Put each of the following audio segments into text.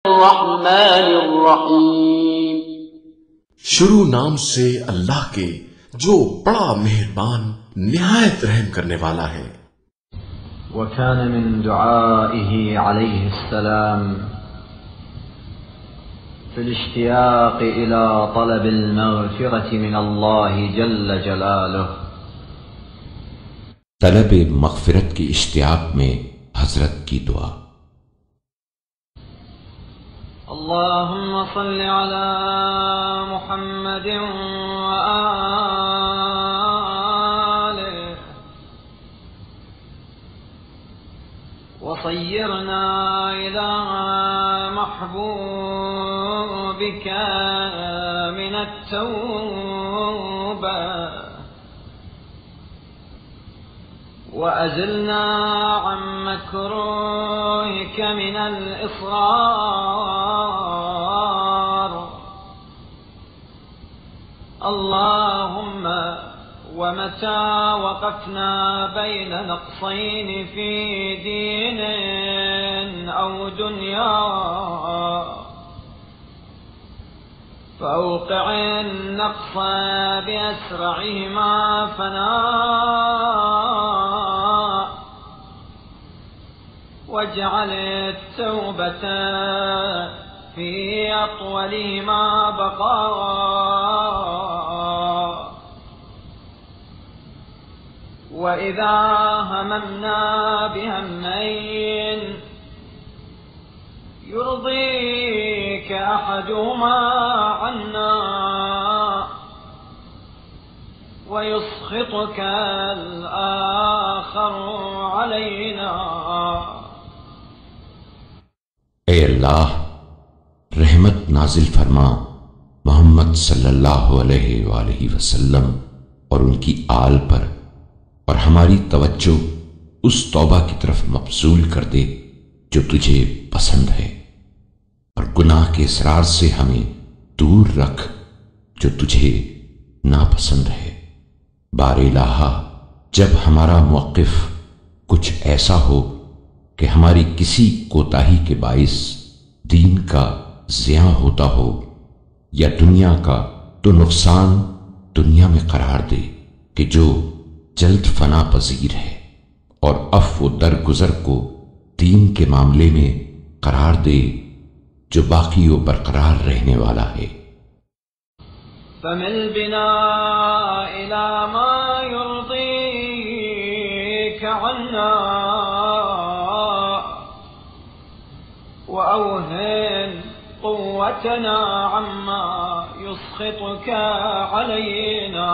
अर्रहमानिर्रहीम। शुरू नाम से अल्लाह के जो बड़ा मेहरबान निहायत रहम करने वाला है। वकान मिन दुआइही अलैहिस्सलाम फिल इश्तियाक़ इला तलबिल मग़फ़िरति मिनल्लाहि जल्ल जलालुहु, तलब मग़फ़िरत की इश्तियाक़ में हज़रत की दुआ। अल्लाहुम्मा सल्लि अला मुहम्मदिन व आलिहि व सय्यिरना इला महबूबिका मिनत तौबा व अज़िलना अन मकरूहिका मिनल इस्रार। अल्लाहुम्मा व मता वक़फ़ना बैन नक़्सैन फ़ी दीनिन औ दुनिया फ़अवक़िअ النقص بأسرعهما فناء واجعل التوبة في أطولهما بقاء وإذا هممنا بهمين يرضيك أحدهما عنا ويسخطك الآخر علينا। ए अल्लाह, रहमत नाजिल फरमा मोहम्मद सल्लल्लाहु अलैहि वसल्लम और उनकी आल पर, और हमारी तवज्जो उस तौबा की तरफ मबसूल कर दे जो तुझे पसंद है, और गुनाह के इसरार से हमें दूर रख जो तुझे नापसंद है। बारे इलाहा, जब हमारा मौक़िफ़ कुछ ऐसा हो कि हमारी किसी कोताही के बाइस दीन का ज़िया होता हो या दुनिया का, तो नुकसान दुनिया में करार दे कि जो जल्द फना पजीर है, और अफ़्व दरगुजर को दीन के मामले में करार दे जो बाकी व बरकरार रहने वाला है। फमिल बिना इला मा युर्दीक अन्ना व अवहिन क़ुव्वतना अम्मा युस्ख़ितुका अलैना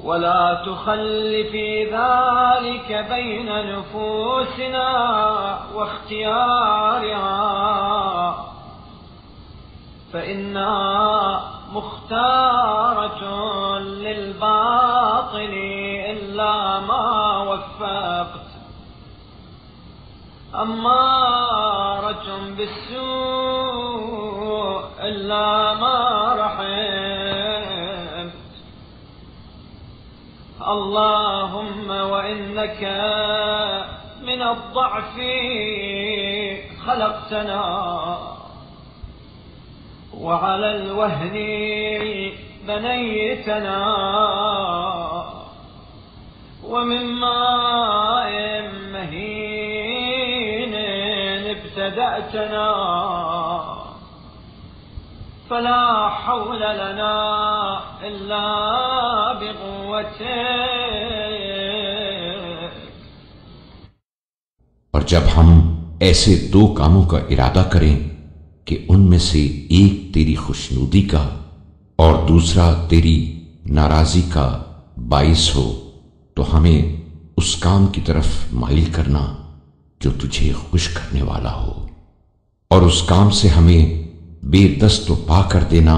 वला तुख़ल्लि फ़ी ज़ालिक बैन नुफ़ूसिना व इख़्तियारिहा फ़इन्ना मुख़्तारतुन लिल-बातिल इल्ला मा वफ़्फ़क़त अम्मारतुन बिस्सूअ इल्ला मा रहिमत। अल्लाहुम्मा व इन्नका मिन अद्दअफ़ि ख़लक़तना व अलल वहनि बनयतना व मिन माइन महीन इब्तदअतना फला हौल लना इल्ला बिक़ुव्वतिक। और जब हम ऐसे दो कामों का इरादा करें कि उनमें से एक तेरी खुशनुदी का और दूसरा तेरी नाराजी का बाइस हो, तो हमें उस काम की तरफ माइल करना जो तुझे खुश करने वाला हो, और उस काम से हमें बेदस्त पा कर देना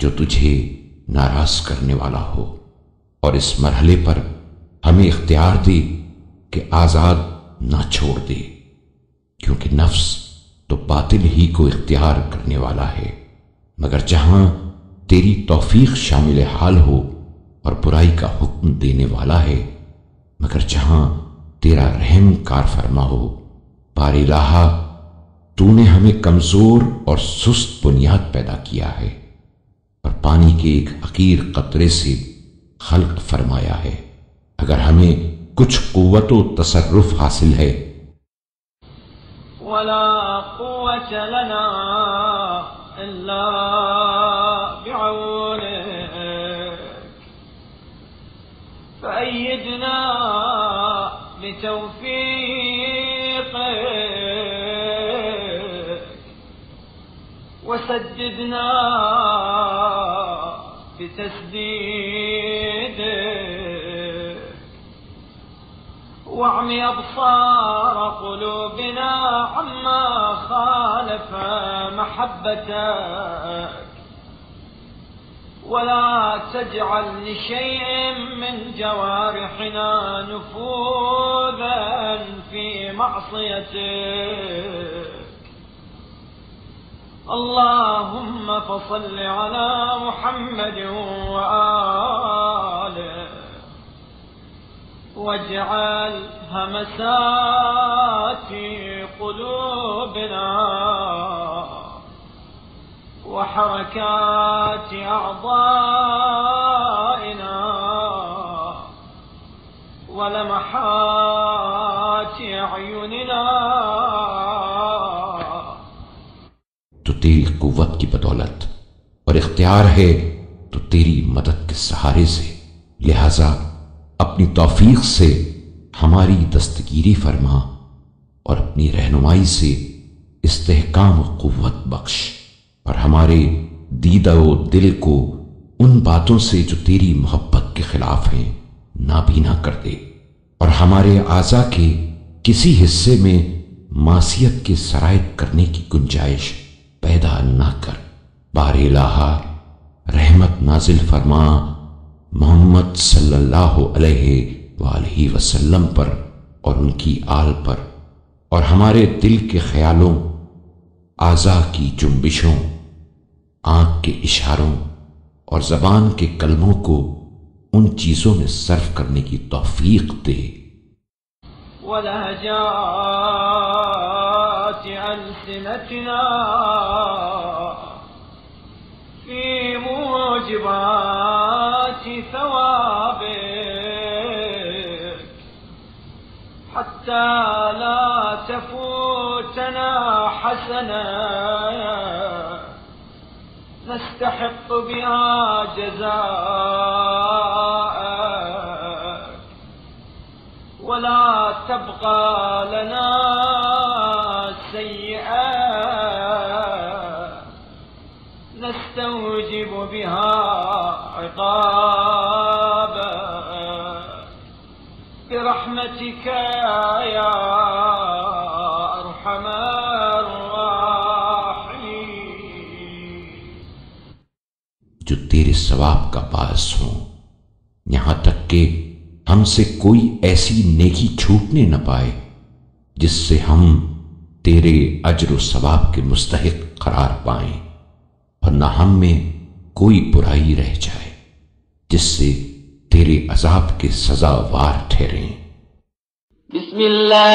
जो तुझे नाराज करने वाला हो। और इस मरहले पर हमें इख्तियार दे कि आजाद ना छोड़ दे, क्योंकि नफ्स तो बातिल ही को इख्तियार करने वाला है, मगर जहां तेरी तौफीक शामिल हाल हो और बुराई का हुक्म देने वाला है, मगर जहां तेरा रहम कार फरमा हो बार इलाहा, तूने हमें कमजोर और सुस्त बुनियाद पैदा किया है और पानी के एक हकीर कतरे से खल्क फरमाया है। अगर हमें कुछ कुव्वत व तसर्रुफ हासिल है, वला कुव्वत लना इल्ला बिऔनिक फअय्यिदना बितौफीक़िक वसद्दिदना बितस्दीदिक वाअमी अबसार क़ुलूबिना अम्मा ख़ालफ़ महब्बतक वला तजअल लिशैइन मिन जवारिहिना नुफूज़न फी मअसियतिक अल्लाहुम्मा फसल्लि अला मुहम्मद व आलिहि वजअल हमसाति क़ुलूबिना वहरकाति अअज़ाइना वलमहाति अयुनिना। तो तेरी कुव्वत की बदौलत और इख्तियार है तो तेरी मदद के सहारे से, लिहाजा अपनी तौफीक से हमारी दस्तगीरी फरमा और अपनी रहनुमाई से इस्तेहकाम व कुव्वत बख्श और हमारे दीदा व दिल को उन बातों से जो तेरी मोहब्बत के खिलाफ हैं नाबीना कर दे और हमारे आज़ा के किसी हिस्से में मासियत के सरायत करने की गुंजाइश पैदा ना कर। बार इलाहा, रहमत नाजिल फरमा मोहम्मद सल्लल्लाहु अलैहि वसल्लम पर और उनकी आल पर और हमारे दिल के ख्यालों, आज़ा की जुम्बिशों, आंख के इशारों और जबान के कलमों को उन चीजों में सर्फ करने की तौफीक दे। वलहजाति अलसिनतिना फी मूजिबाति सवाबिक हत्ता ला तफूतना हसना नस्तहिक़्क़ बिहा जज़ाअक वला तबक़ा लना सय्यअ नस्तौजिब बिहा इक़ाबक बिरहमतिक या अरहमर राहिमीन। जो तेरे सवाब का बास हो, यहां तक कि हमसे कोई ऐसी नेकी छूटने न पाए जिससे हम तेरे अज्र व सवाब के मुस्तहिक करार पाएं और न हम में कोई बुराई रह जाए जिससे तेरे अजाब के सजावार ठहरें। बिस्मिल्लाह।